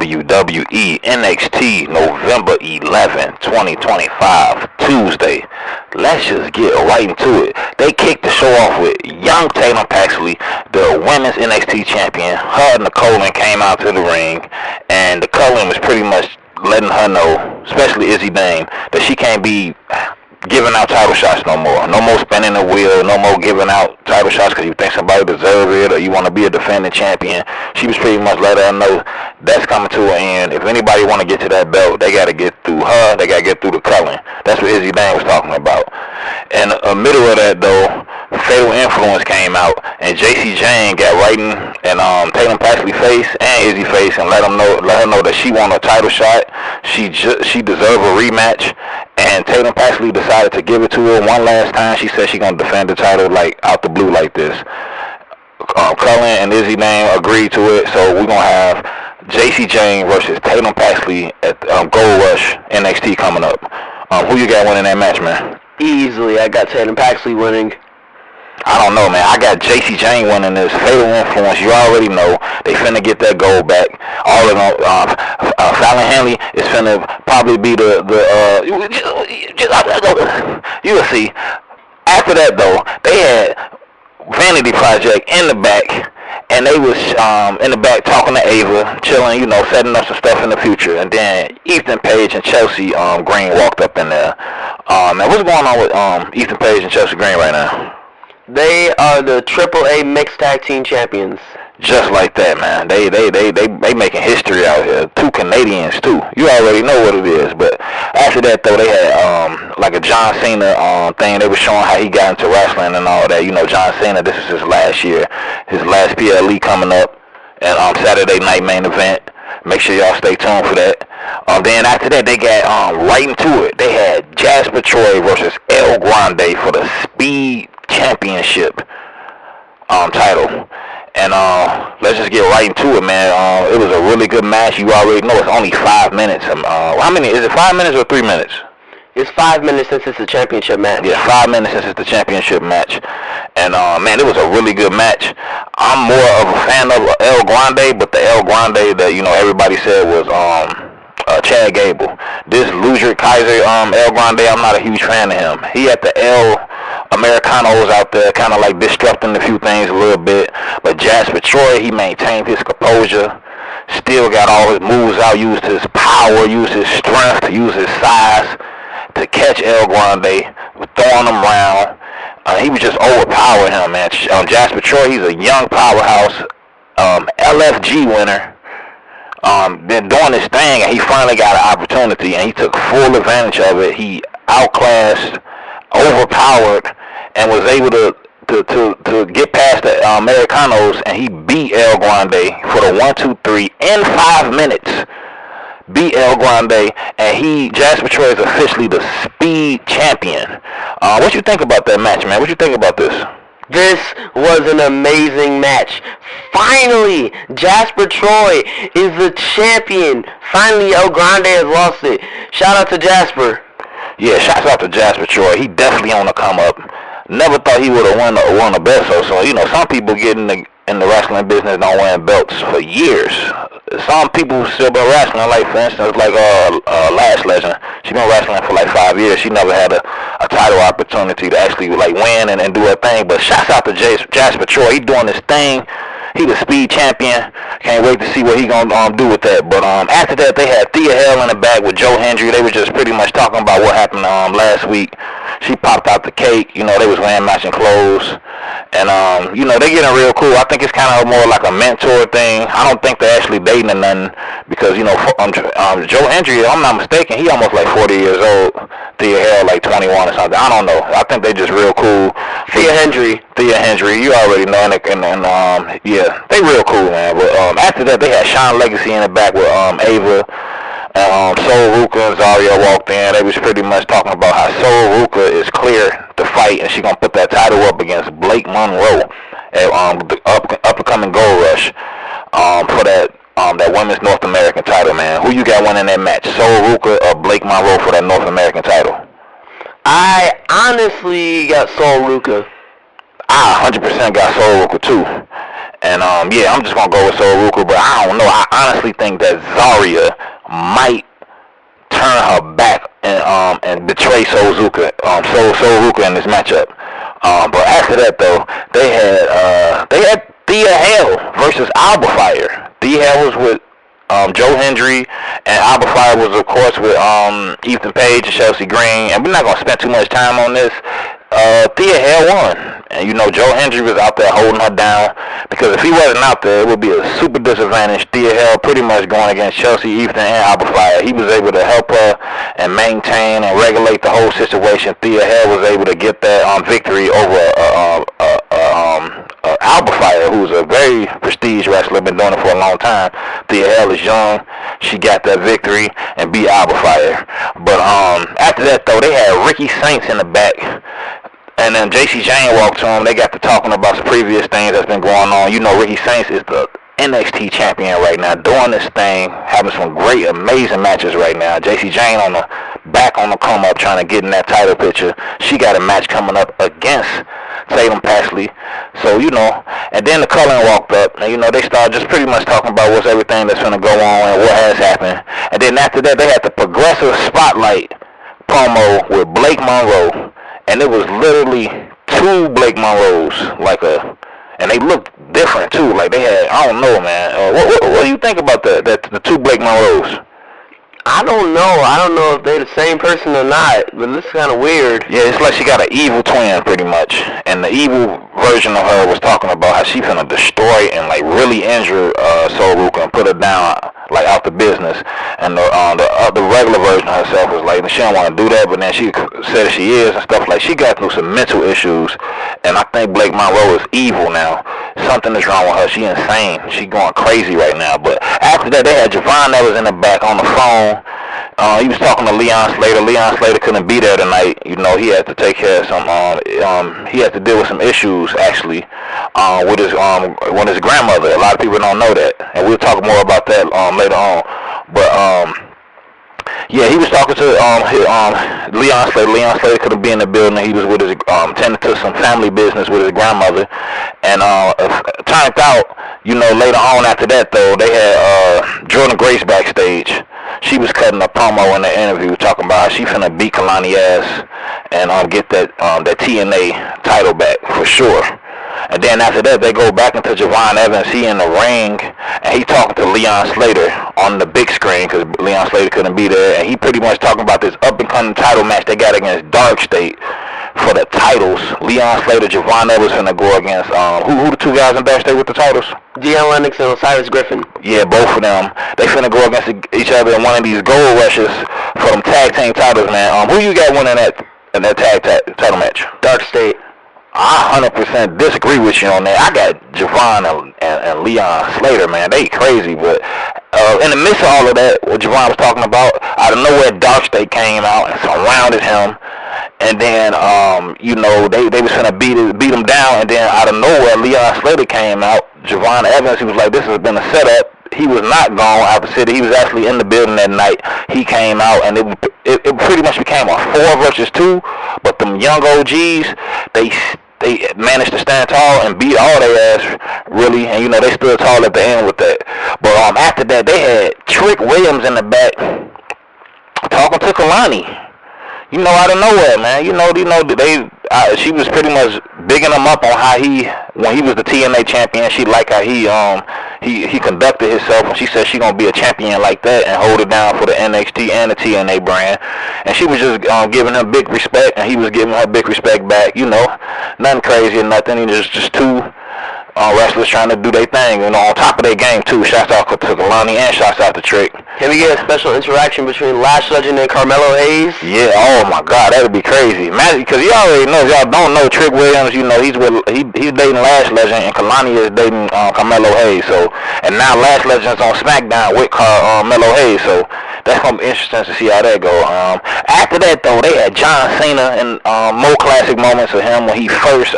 WWE NXT November 11, 2025, Tuesday. Let's just get right into it. They kicked the show off with young Tatum Paxley, the women's NXT champion. Her and Nicole came out to the ring, and the Cullen was pretty much letting her know, especially Izzy Dame, that she can't be giving out title shots no more. No more spinning the wheel, no more giving out title shots because you think somebody deserves it or you want to be a defending champion. She was pretty much letting her know that's coming to an end. If anybody want to get to that belt, they got to get through her, they got to get through the Cullen. That's what Izzy Dane was talking about. In the middle of that, though, Fatal Influence came out, and JC Jane got right in Tatum Paxley face and Izzy face and let her know that she want a title shot. She deserved a rematch, and Tatum Paxley decided to give it to her one last time. She said she gonna defend the title like out the blue like this. Cullen and Izzy Dane agreed to it, so we're gonna have JC Jane versus Tatum Paxley at Gold Rush NXT coming up. Who you got winning that match, man? Easily, I got Tatum Paxley winning. I don't know, man. I got JC Jane winning this. Fatal Influence, you already know. They finna get that gold back. All of them, Fallon Henley is finna probably be you will see. After that, though, they had Vanity Project in the back, and they was in the back talking to Ava, chilling, setting up some stuff in the future. And then Ethan Page and Chelsea Green walked up in there. Man, what's going on with Ethan Page and Chelsea Green right now? They are the AAA Mixed Tag Team Champions. Just like that, man. They making history out here. Two Canadians too. You already know what it is. But after that, though, they had like a John Cena thing. They were showing how he got into wrestling and all that. John Cena. This is his last year, his last PLE coming up, and Saturday night main event. Make sure y'all stay tuned for that. Then after that, they got right into it. They had Jasper Troy versus El Grande for the Speed Championship title. And let's just get right into it, man. It was a really good match. You already know it's only 5 minutes. How many? Is it 5 minutes or 3 minutes? It's 5 minutes since it's a championship match. Yeah, 5 minutes since it's the championship match. And, man, it was a really good match. I'm more of a fan of El Grande, but the El Grande that, everybody said was Chad Gable. This Ludwig Kaiser El Grande, I'm not a huge fan of him. He had the El Americanos out there kind of like disrupting a few things a little bit. But Jasper Troy, he maintained his composure. Still got all his moves out, used his power, used his strength, used his size to catch El Grande, throwing him around. He was just overpowering him, man. Jasper Troy, he's a young powerhouse, LFG winner. Been doing his thing, and he finally got an opportunity, and he took full advantage of it. He outclassed, overpowered, and was able to get past the Americanos, and he beat El Grande for the 1-2-3 in 5 minutes. Beat El Grande, and Jasper Troy is officially the Speed Champion. What you think about that match, man? What you think about this? This was an amazing match. Finally, Jasper Troy is the champion. Finally, El Grande has lost it. Shout out to Jasper. Yeah, shouts out to Jasper Troy. He definitely on the come up. Never thought he would have won a belt. So some people get in the wrestling business don't win belts for years. Some people still been wrestling, like for instance, like Lash Legend. She been wrestling for like 5 years. She never had a title opportunity to actually like win and do her thing. But shouts out to Jasper Troy. He doing his thing. He the Speed Champion. Can't wait to see what he gonna do with that. But after that, they had Thea Hale in the back with Joe Hendry. They were just pretty much talking about what happened last week. She popped out the cake. They was wearing matching clothes. And, they getting real cool. I think it's kind of more like a mentor thing. I don't think they're actually dating or nothing because, Joe Hendry, if I'm not mistaken, he almost like 40 years old. Thea Hale like 21 or something. I don't know. I think they just real cool. Thea Hendry, you already know. And yeah, they real cool, man. But after that, they had Sean Legacy in the back with Ava. Soul Ruka and Zaria walked in. They was pretty much talking about how Soul Ruka is clear to fight, and she gonna put that title up against Blake Monroe at the upcoming Gold Rush for that women's North American title, man. Who you got winning that match? Soul Ruka or Blake Monroe for that North American title? I honestly got Soul Ruka. I 100% got Soul Ruka too. And yeah, I'm just gonna go with Soruka, but I don't know. I honestly think that Zarya might turn her back and betray Soruka in this matchup. But after that though, they had Thea Hale versus Alba Fire. Thea Hale was with Joe Hendry, and Alba Fire was of course with Ethan Page and Chelsea Green. And we're not gonna spend too much time on this. Thea Hale won, and you know Joe Hendry was out there holding her down, because if he wasn't out there, it would be a super disadvantage. Thea Hale pretty much going against Chelsea, Ethan, and Alba Fire. He was able to help her and maintain and regulate the whole situation. Thea Hale was able to get that victory over Alba Fire, who's a very prestige wrestler, been doing it for a long time. Thea Hale is young. She got that victory and beat Alba Fire. But after that though, they had Ricky Saints in the back. And then JC Jane walked to him. They got to talking about some previous things that's been going on. You know, Ricky Saints is the NXT champion right now, doing this thing, having some great, amazing matches right now. JC Jane on the back on the come up, trying to get in that title picture. She got a match coming up against Tatum Paxley. So, you know, and then the Cullen walked up, and, you know, they started just pretty much talking about what's everything that's going to go on and what has happened. And then after that, they had the Progressive Spotlight promo with Blake Monroe. And it was literally two Blake Monroes, and they looked different too. Like they had, I don't know, man. What do you think about the two Blake Monroes? I don't know. I don't know if they're the same person or not, but it's kind of weird. Yeah, it's like she got an evil twin, pretty much. And the evil version of her was talking about how she finna destroy and like really injure Soruka and put her down, like out the business. And the regular version of herself was like, she don't want to do that, but then she said she is and stuff. Like she got through some mental issues, and I think Blake Monroe is evil now. Something is wrong with her. She insane. She going crazy right now. But after that, they had Javon that was in the back on the phone. He was talking to Leon Slater. Leon Slater couldn't be there tonight. You know, he had to take care of some. He had to deal with some issues actually with his grandmother. A lot of people don't know that, and we'll talk more about that later on. But yeah, he was talking to Leon Slater. Leon Slater couldn't be in the building. He was with his tending to some family business with his grandmother, and it turned out, you know, later on after that though, they had Jordan Grace backstage. She was cutting a promo in the interview talking about how she finna beat Kalani ass and get that TNA title back for sure. And then after that, they go back into Javon Evans. He in the ring, and he talking to Leon Slater on the big screen because Leon Slater couldn't be there. And he pretty much talking about this up-and-coming title match they got against Dark State for the titles. Leon Slater, Javon Evans finna go against, who the two guys in Dark State with the titles? Deon Lennox and Osiris Griffin. Yeah, both of them. They finna go against each other in one of these gold rushes for them tag team titles, man. Who you got winning that tag title match? Dark State. I 100% disagree with you on that. I got Javon and Leon Slater, man. They crazy, but in the midst of all of that, what Javon was talking about, out of nowhere, Dark State came out and surrounded him. And then, you know, they was finna beat him down. And then out of nowhere, Leon Slater came out. Javon Evans, he was like, this has been a setup. He was not gone out the city. He was actually in the building that night. He came out, and it pretty much became a 4 versus 2. But them young OGs, they managed to stand tall and beat all their ass, really. And, you know, they stood tall at the end with that. But after that, they had Trick Williams in the back talking to Kalani. You know, out of nowhere, man. She was pretty much bigging him up on how when he was the TNA champion, she liked how he conducted himself, and she said she gonna be a champion like that and hold it down for the NXT and the TNA brand. And she was just giving him big respect, and he was giving her big respect back. You know, nothing crazy or nothing. He just two wrestlers trying to do their thing, you know, on top of their game too. Shouts out to Kalani and shouts out to Trick. Can we get a special interaction between Lash Legend and Carmelo Hayes? Yeah, oh my God, that'd be crazy. Imagine, because you already know, if y'all don't know, Trick Williams, you know, he's dating Lash Legend, and Kalani is dating Carmelo Hayes. So, and now Lash Legend's on SmackDown with Carmelo Hayes. So that's gonna be interesting to see how that go. After that though, they had John Cena and more classic moments of him when he first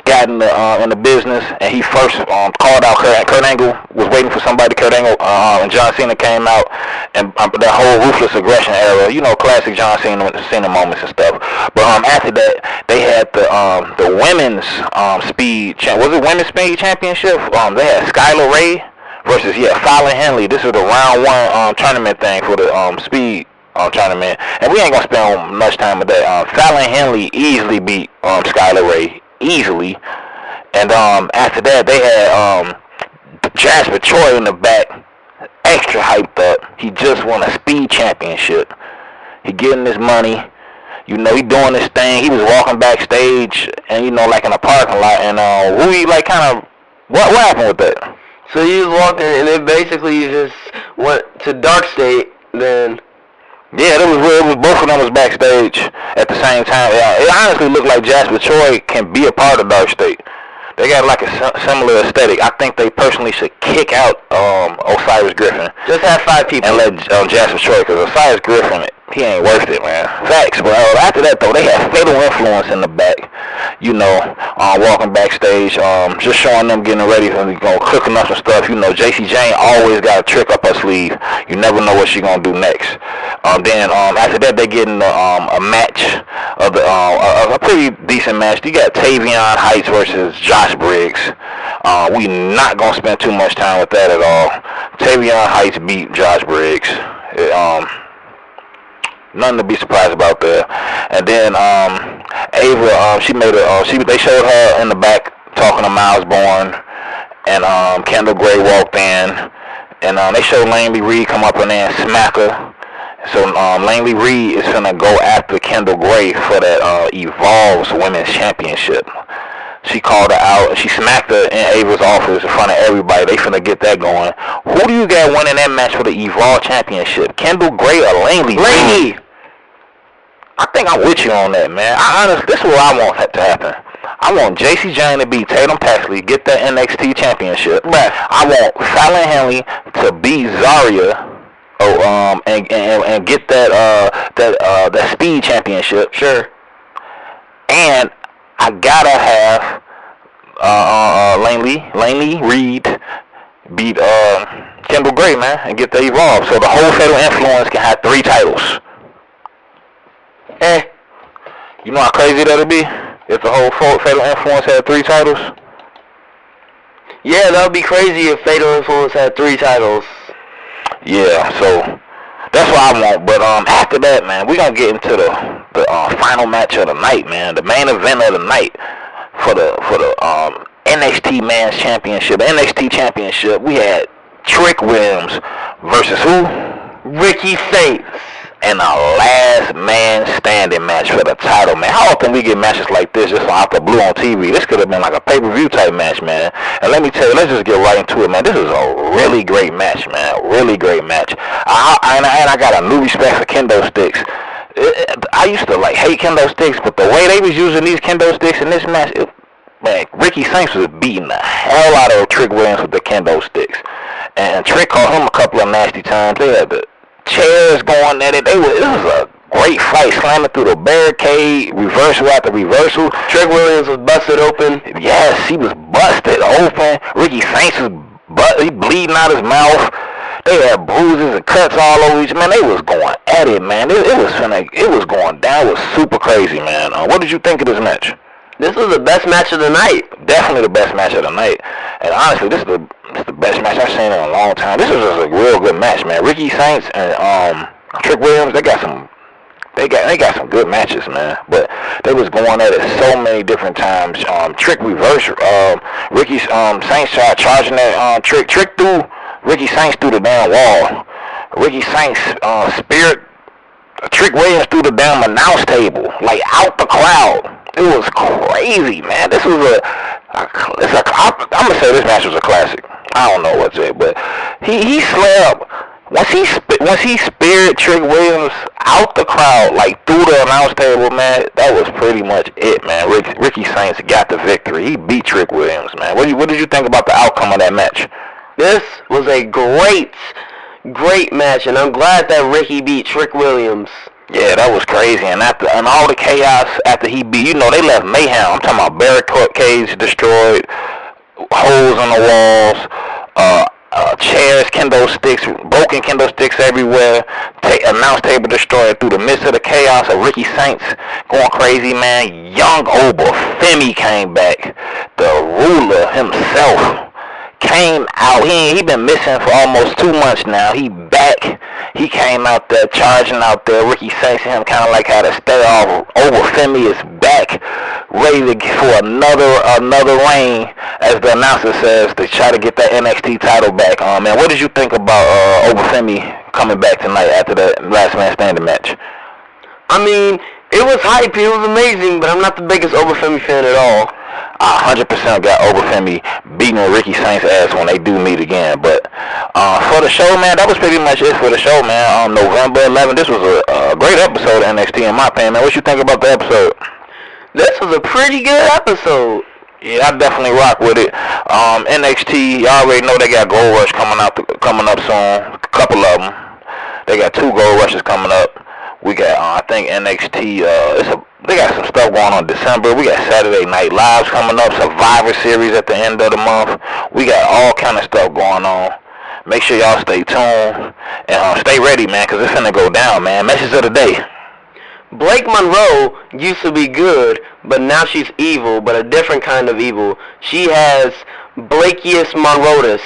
got in the business, and he first called out Kurt Angle, was waiting for somebody. Kurt Angle and John Cena came out, and that whole ruthless aggression era, classic John Cena moments and stuff. But after that, they had the women's women's speed championship? They had Skylar Ray versus Fallon Henley. This is the round one tournament thing for the speed tournament, and we ain't gonna spend much time with that. Fallon Henley easily beat Skylar Ray. Easily. And after that, they had Jasper Troy in the back, extra hyped up. He just won a speed championship. He getting his money. He doing this thing. He was walking backstage, and like in a parking lot, and what happened with that? So he was walking, and it basically just went to Dark State, then. Yeah, it was both of them was backstage at the same time. It honestly looked like Jasper Troy can be a part of Dark State. They got like a similar aesthetic. I think they personally should kick out Osiris Griffin. Just have 5 people. And let Jasper Troy, because Osiris Griffin, he ain't worth it, man. Facts. But after that, though, they had Fatal Influence in the back. Walking backstage, just showing them getting ready for cooking up some stuff. JC Jane always got a trick up her sleeve. You never know what she gonna do next. Then after that, they getting a match of a pretty decent match. You got Tavion Heights versus Josh Briggs. We not gonna spend too much time with that at all. Tavion Heights beat Josh Briggs. Nothing to be surprised about there. And then Ava, they showed her in the back talking to Miles Bourne, and Kendall Gray walked in, and they showed Langley Reed come up in there and smack her. So Langley Reed is gonna go after Kendall Gray for that Evolves Women's Championship. She called her out. She smacked her in Ava's office in front of everybody. They finna get that going. Who do you got winning that match for the Evolve Championship? Kendall Gray or Langley? Langley! I think I'm with you on that, man. This is what I want to happen. I want JC Jane to beat Tatum Paxley, get that NXT Championship. Right. I want Fallon Henley to beat Zarya, and get that Speed Championship. Sure. And I gotta have Langley Reed beat Kendall Gray, man, and get the Evolve. So the whole Fatal Influence can have 3 titles. You know how crazy that'd be if the whole Fatal Influence had 3 titles? Yeah, that would be crazy if Fatal Influence had 3 titles. Yeah, so that's what I want. But after that, man, we're gonna get into the final match of the night, man. The main event of the night for the NXT Men's Championship, NXT Championship. We had Trick Williams versus who? Ricky Saints. And a last man standing match for the title, man. How often we get matches like this just out the blue on TV? This could have been like a pay-per-view type match, man. And let me tell you, let's just get right into it, man. This is a really great match, man. Really great match. And I got a new respect for kendo sticks. I used to hate kendo sticks, but the way they was using these kendo sticks in this match, man, Ricky Saints was beating the hell out of Trick Williams with the kendo sticks. And Trick caught him a couple of nasty times. They had the chairs going at it. It was a great fight, slamming through the barricade, reversal after reversal. Trick Williams was busted open. Yes, he was busted open. Ricky Saints was he bleeding out his mouth. They had bruises and cuts all over each. Man, they was going at it, man. It was going down. It was super crazy, man. What did you think of this match? This was the best match of the night. Definitely the best match of the night. And honestly, this is the best match I've seen in a long time. This is just a real good match, man. Ricky Saints and Trick Williams, they got some good matches, man. But they was going at it so many different times. Trick reverse, Ricky Saints charging that Trick threw Ricky Saints through the damn wall. Ricky Saints spirit Trick Williams through the damn announce table, out the crowd. It was crazy, man. This was I'm gonna say this match was a classic. I don't know what's it, but he slapped once he speared Trick Williams out the crowd, through the announce table, man. That was pretty much it, man. Ricky Saints got the victory. He beat Trick Williams, man. What did you think about the outcome of that match? This was a great match, and I'm glad that Ricky beat Trick Williams. Yeah, that was crazy. And all the chaos after he beat, they left mayhem. I'm talking about barricades destroyed, holes in the walls, chairs, kendo sticks, broken kendo sticks everywhere, announce table destroyed through the midst of the chaos of Ricky Saints going crazy, man. Young Oba Femi came back. The ruler himself came out. He been missing for almost 2 months now. He back. He came out there, charging out there. Ricky Saints and him kind of like had to stay off. Femi is back, ready for another reign, as the announcer says, to try to get that NXT title back. Man, what did you think about Femi coming back tonight after that last man standing match? I mean, it was hype. It was amazing, but I'm not the biggest Femi fan at all. I 100% got Femi beating Ricky Saints' ass when they do meet again. But for the show, man, that was pretty much it for the show, man. November 11th, this was a great episode of NXT in my opinion, man. What you think about the episode? This was a pretty good episode. Yeah, I definitely rock with it. NXT, y'all already know they got Gold Rush coming up soon. A couple of them. They got 2 Gold Rushes coming up. We got, I think NXT, they got some stuff going on in December. We got Saturday Night Lives coming up, Survivor Series at the end of the month. We got all kind of stuff going on. Make sure y'all stay tuned and stay ready, man, because it's finna go down, man. Message of the day. Blake Monroe used to be good, but now she's evil, but a different kind of evil. She has Blakeus Monrotus.